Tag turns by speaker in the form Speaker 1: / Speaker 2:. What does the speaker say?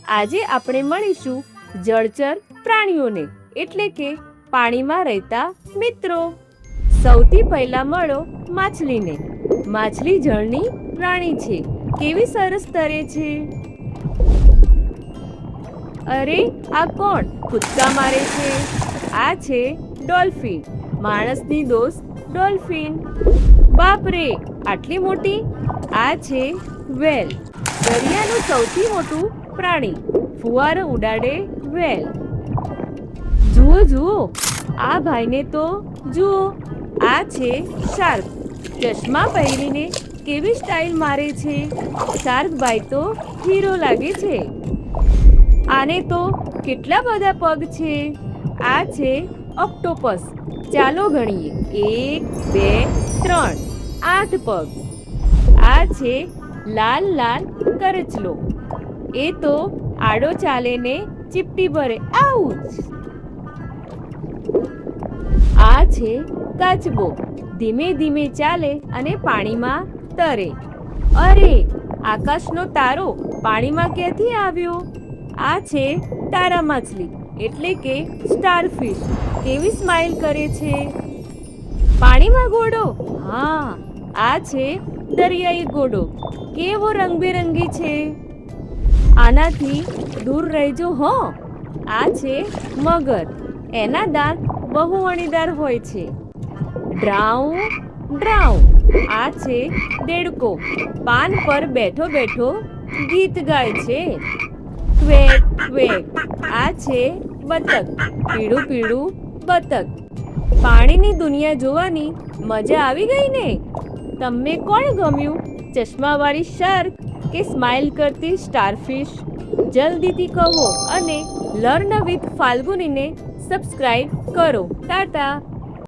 Speaker 1: આજે આપણે મળીશું જળચર પ્રાણીઓને એટલે કે પાણીમાં રહેતા મિત્રો. સૌથી પહેલા મળો માછલીને. માછલી જળની પ્રાણી છે. કેવી સરસ તરે છે. અરે આ કોણ કૂદકા મારે છે? આ છે ડોલ્ફિન, માણસની દોસ્ત ડોલ્ફિન. બાપરે આટલી મોટી! આ છે વ્હેલ, દરિયાનું સૌથી મોટું પ્રાણી. ફુવારો ઉડાડે વ્હેલ. જુઓ જુઓ આ ભાઈને તો જુઓ. આ છે શાર્ક, ચશ્મા પહેરીને કેવી સ્ટાઇલ મારે છે. શાર્ક ભાઈ તો હીરો લાગે છે. આને તો કેટલા બધા પગ છે. આ છે ઓક્ટોપસ. ચાલો ગણીએ. 1 2 3 8 પગ. આ છે લાલ લાલ કરચલો. એ તો આડો ચાલે ને ચીપટી ભરે. આઉચ! આ છે કાચબો. ધીમે ધીમે ચાલે અને પાણીમાં તરે. અરે આકાશનો તારો પાણીમાં ક્યાંથી આવ્યો? આ છે તારા માછલી એટલે કે સ્ટારફિશ. કેવી સ્માઈલ કરે છે. પાણીમાં ઘોડો. હા, આ છે દરિયાઈ ઘોડો. કેવો રંગબેરંગી છે. આનાથી દૂર રહેજો હો. આ છે મગર. એના દાંત બહુ અણીદાર હોય છે. ડ્રાઉ ડ્રાઉ. આ છે દેડકો. પાન પર બેઠો બેઠો ગીત ગાય છે. Quack quack. આ છે બતક. પીળું પીળું બતક. પાણીની દુનિયા જોવાની મજા આવી ગઈ ને? તમને કોણ ગમ્યું? ચશ્માવાળી શાર્ક કે સ્માઇલ કરતી સ્ટારફિશ? જલ્દીથી કહો અને લર્ન વિથ ફાલ્ગુનીને સબસ્ક્રાઇબ કરો. ટાટા.